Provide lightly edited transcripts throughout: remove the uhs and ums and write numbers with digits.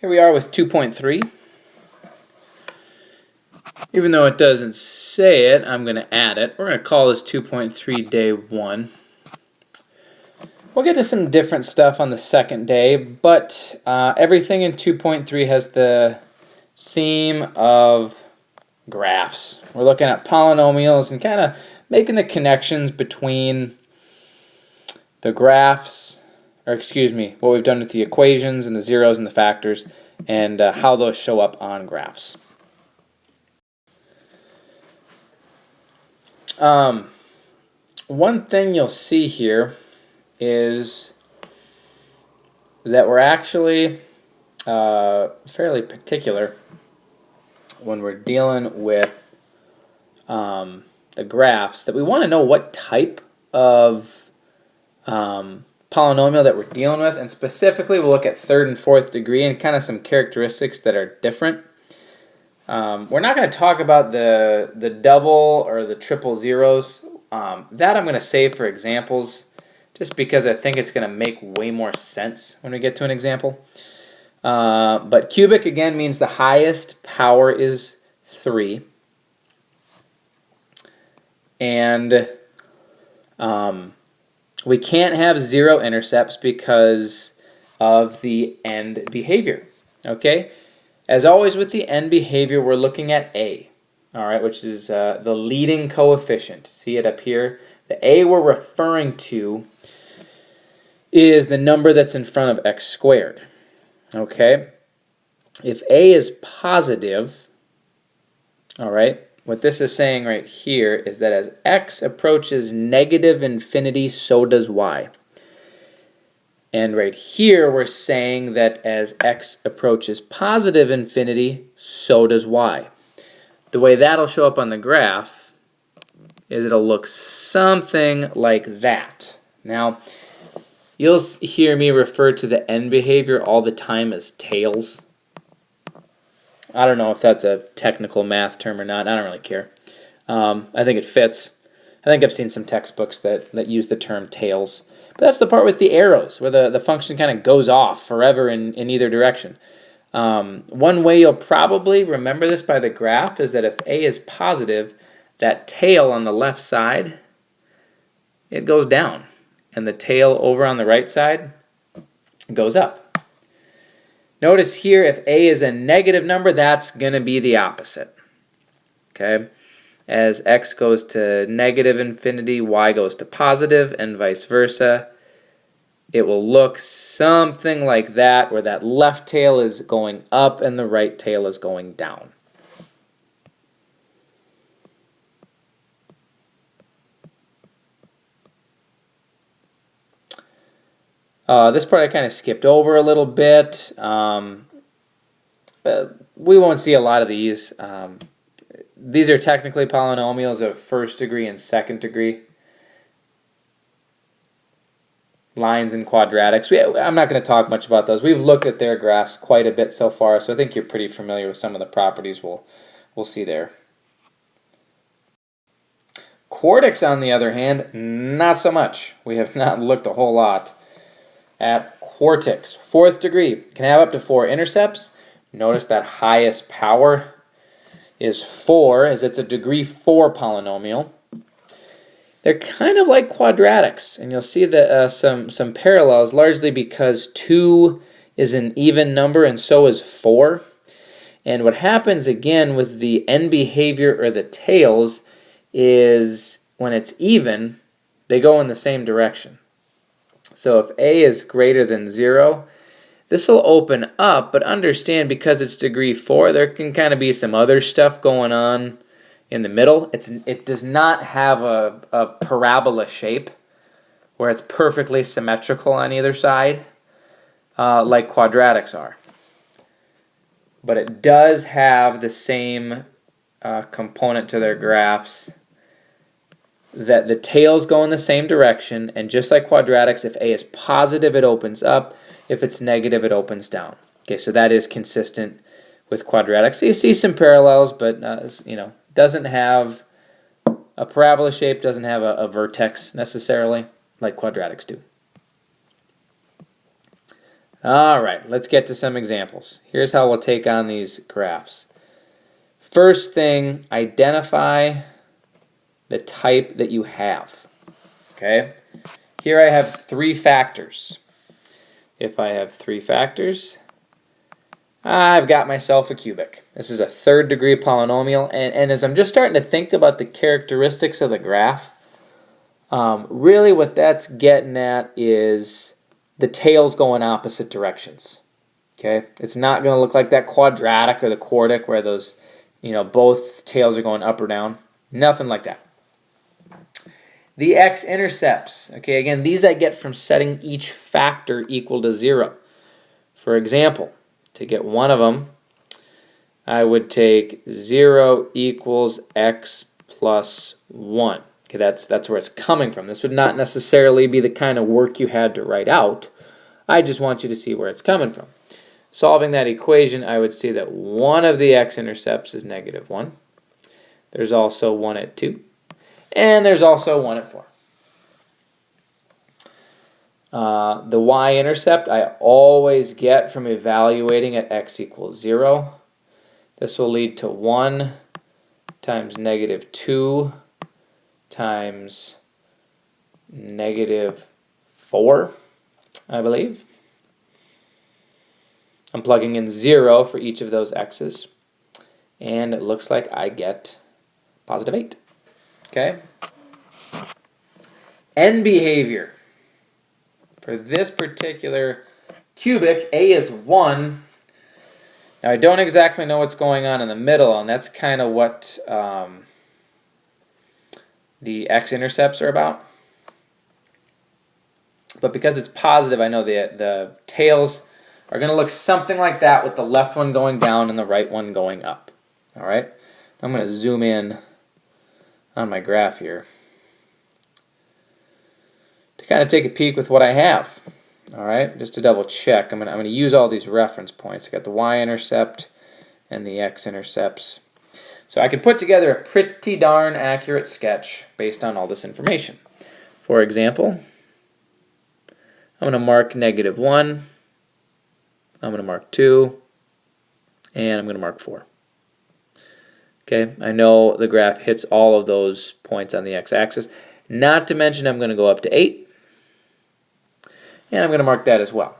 Here we are with 2.3. Even though it doesn't say it, I'm going to add it. We're going to call this 2.3 day 1. We'll get to some different stuff on the second day, but everything in 2.3 has the theme of graphs. We're looking at polynomials and kind of making the connections between the graphs, or excuse me, what we've done with the equations and the zeros and the factors, and how those show up on graphs. One thing you'll see here is that we're actually fairly particular when we're dealing with the graphs, that we want to know what type of polynomial that we're dealing with, and specifically we'll look at third and fourth degree and kind of some characteristics that are different. We're not going to talk about the double or the triple zeros. That I'm going to save for examples, just because I think it's going to make way more sense when we get to an example. But cubic, again, means the highest power is 3. And we can't have zero intercepts because of the end behavior. Okay? As always with the end behavior, we're looking at A, all right, which is the leading coefficient. See it up here? The A we're referring to is the number that's in front of x squared. Okay? If A is positive, all right, what this is saying right here is that as x approaches negative infinity, so does y. And right here, we're saying that as x approaches positive infinity, so does y. The way that'll show up on the graph is it'll look something like that. Now, you'll hear me refer to the end behavior all the time as tails. I don't know if that's a technical math term or not. I don't really care. I think it fits. I think I've seen some textbooks that use the term tails. But that's the part with the arrows, where the function kind of goes off forever in either direction. One way you'll probably remember this by the graph is that if A is positive, that tail on the left side, it goes down. And the tail over on the right side goes up. Notice here, if A is a negative number, that's going to be the opposite. Okay? As x goes to negative infinity, y goes to positive, and vice versa. It will look something like that, where that left tail is going up and the right tail is going down. This part I kind of skipped over a little bit. We won't see a lot of these. These are technically polynomials of first degree and second degree. Lines and quadratics. I'm not going to talk much about those. We've looked at their graphs quite a bit so far, so I think you're pretty familiar with some of the properties we'll see there. Quartics, on the other hand, not so much. We have not looked a whole lot at quartics. Fourth degree can have up to 4 intercepts. Notice that highest power is 4, as it's a degree 4 polynomial. They're kind of like quadratics, and you'll see that some parallels, largely because 2 is an even number and so is 4. And what happens again with the end behavior or the tails is when it's even, they go in the same direction. So if A is greater than 0, this will open up, but understand, because it's degree 4, there can kind of be some other stuff going on in the middle. It does not have a parabola shape where it's perfectly symmetrical on either side, like quadratics are. But it does have the same component to their graphs, that the tails go in the same direction, and just like quadratics, if A is positive, it opens up. If it's negative, it opens down. Okay, so that is consistent with quadratics. So you see some parallels, but doesn't have a parabola shape, doesn't have a vertex necessarily, like quadratics do. All right, let's get to some examples. Here's how we'll take on these graphs. First thing, identify the type that you have. Okay? Here I have 3 factors. If I have 3 factors, I've got myself a cubic. This is a 3rd degree polynomial, and as I'm just starting to think about the characteristics of the graph, really what that's getting at is the tails going opposite directions. Okay, it's not going to look like that quadratic or the quartic where those, both tails are going up or down. Nothing like that. The x-intercepts, okay, again, these I get from setting each factor equal to 0. For example, to get one of them, I would take 0 equals x plus 1. Okay, that's where it's coming from. This would not necessarily be the kind of work you had to write out. I just want you to see where it's coming from. Solving that equation, I would see that one of the x-intercepts is -1. There's also one at 2. And there's also one at 4. The y-intercept I always get from evaluating at x equals 0. This will lead to 1 times -2 times -4, I believe. I'm plugging in 0 for each of those x's. And it looks like I get positive 8. Okay? End behavior. For this particular cubic, a is 1. Now, I don't exactly know what's going on in the middle, and that's kind of what the x-intercepts are about. But because it's positive, I know the tails are going to look something like that, with the left one going down and the right one going up. All right? I'm going to zoom in on my graph here to kind of take a peek with what I have. All right, just to double check, I'm going to use all these reference points. I got the y-intercept and the x-intercepts. So I can put together a pretty darn accurate sketch based on all this information. For example, I'm going to mark -1, I'm going to mark 2, and I'm going to mark 4. Okay, I know the graph hits all of those points on the x-axis. Not to mention I'm going to go up to 8, and I'm going to mark that as well.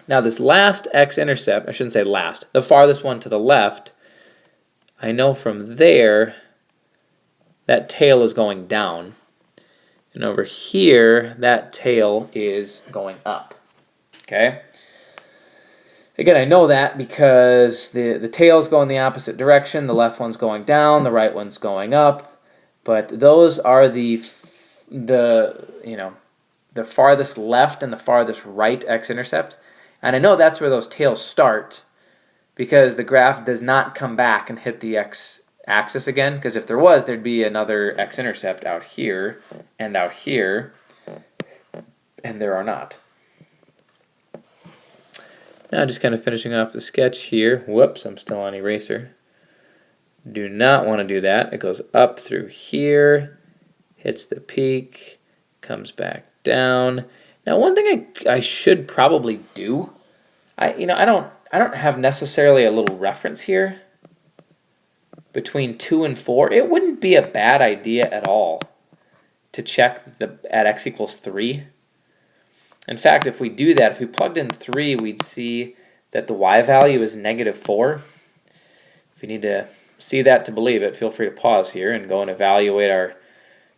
Now this last x-intercept, I shouldn't say last, the farthest one to the left, I know from there that tail is going down. And over here, that tail is going up. Okay? Again, I know that because the tail's going the opposite direction, the left one's going down, the right one's going up, but those are the farthest left and the farthest right x-intercept, and I know that's where those tails start because the graph does not come back and hit the x-axis again, because if there was, there'd be another x-intercept out here, and there are not. Now just kind of finishing off the sketch here. Whoops, I'm still on eraser. Do not want to do that. It goes up through here, hits the peak, comes back down. Now one thing I should probably do, I don't have necessarily a little reference here between 2 and 4. It wouldn't be a bad idea at all to check at x equals 3. In fact, if we do that, if we plugged in 3, we'd see that the y value is -4. If you need to see that to believe it, feel free to pause here and go and evaluate our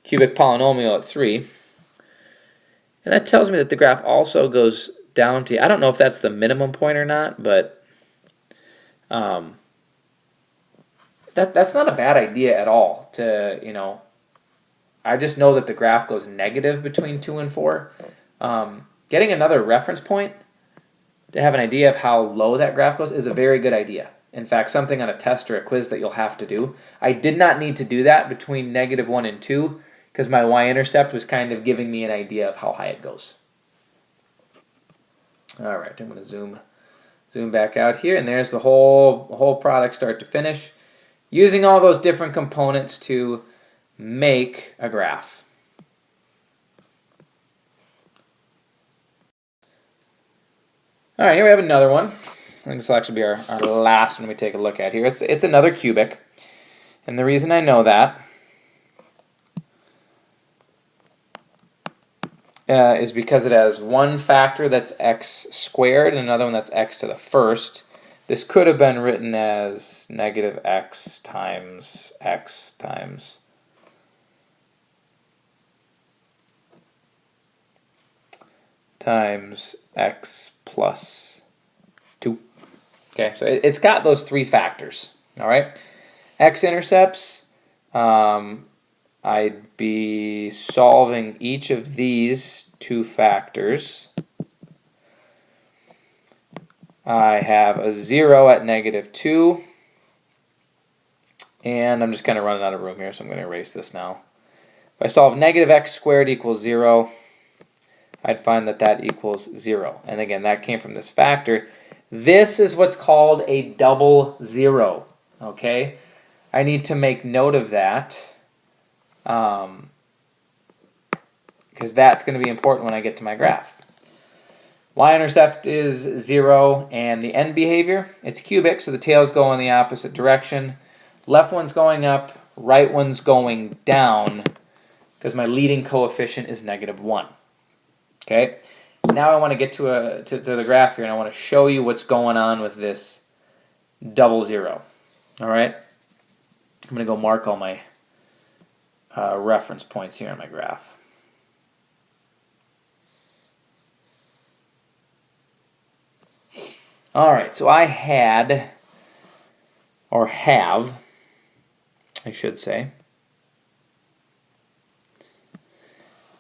cubic polynomial at 3. And that tells me that the graph also goes down to, I don't know if that's the minimum point or not, but that's not a bad idea at all to, I just know that the graph goes negative between 2 and 4. Getting another reference point to have an idea of how low that graph goes is a very good idea. In fact, something on a test or a quiz that you'll have to do. I did not need to do that between -1 and 2 because my y-intercept was kind of giving me an idea of how high it goes. All right, I'm going to zoom back out here, and there's the whole product start to finish, using all those different components to make a graph. All right, here we have another one. I think this will actually be our last one we take a look at here. It's another cubic. And the reason I know that is because it has one factor that's x squared and another one that's x to the first. This could have been written as negative x times x plus 2. Okay, so it's got those three factors, all right? X-intercepts, I'd be solving each of these two factors. I have a 0 at negative 2, and I'm just kind of running out of room here, so I'm going to erase this now. If I solve negative x squared equals 0, I'd find that that equals 0. And again, that came from this factor. This is what's called a double zero, okay? I need to make note of that because that's going to be important when I get to my graph. Y-intercept is 0, and the end behavior, it's cubic, so the tails go in the opposite direction. Left one's going up, right one's going down, because my leading coefficient is negative 1. Okay, now I want to get to the graph here, and I want to show you what's going on with this double zero. All right, I'm going to go mark all my reference points here on my graph. All right, so I had, or have, I should say,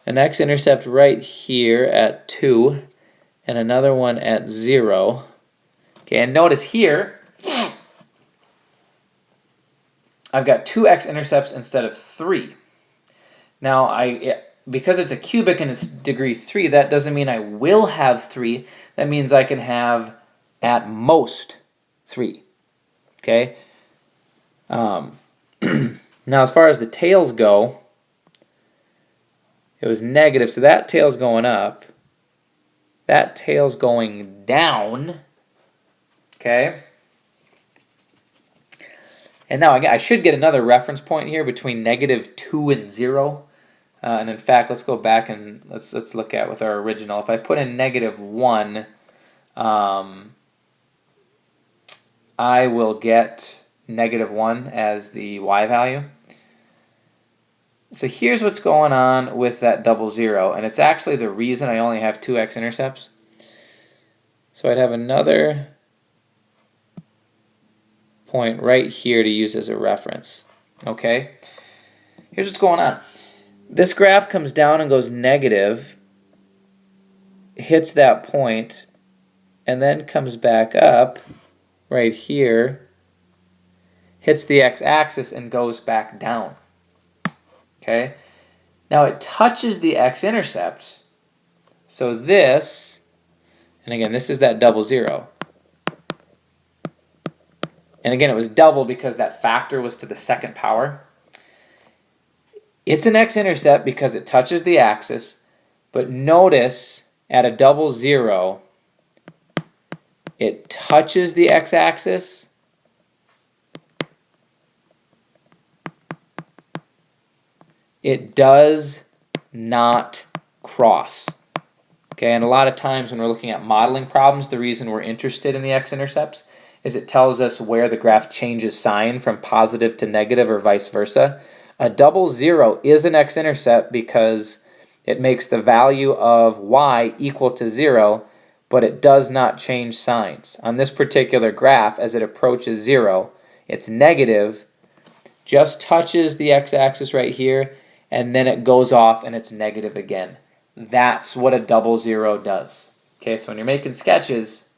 an x-intercept right here at 2 and another one at 0. Okay, and notice here, I've got 2 x-intercepts instead of 3. Now, because it's a cubic and it's degree 3, that doesn't mean I will have 3. That means I can have at most 3. Okay? Now, as far as the tails go, it was negative, so that tail's going up. That tail's going down. Okay? And now again, I should get another reference point here between negative 2 and 0. And in fact, let's go back and let's look at with our original. If I put in negative 1, I will get negative 1 as the y value. So here's what's going on with that double zero, and it's actually the reason I only have 2 x-intercepts. So I'd have another point right here to use as a reference. Okay? Here's what's going on. This graph comes down and goes negative, hits that point, and then comes back up right here, hits the x-axis, and goes back down. Okay? Now it touches the x-intercept, so this, and again, this is that double zero. And again, it was double because that factor was to the second power. It's an x-intercept because it touches the axis, but notice at a double zero, it touches the x-axis, it does not cross. Okay, and a lot of times when we're looking at modeling problems, the reason we're interested in the x-intercepts is it tells us where the graph changes sign from positive to negative or vice versa. A double zero is an x-intercept because it makes the value of y equal to 0, but it does not change signs. On this particular graph, as it approaches 0, it's negative, just touches the x-axis right here, and then it goes off and it's negative again. That's what a double zero does. Okay, so when you're making sketches,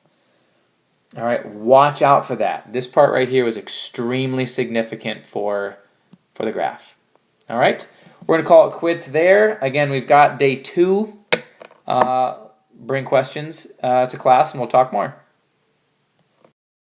all right, watch out for that. This part right here was extremely significant for the graph. All right, we're going to call it quits there. Again, we've got day 2. Bring questions to class and we'll talk more.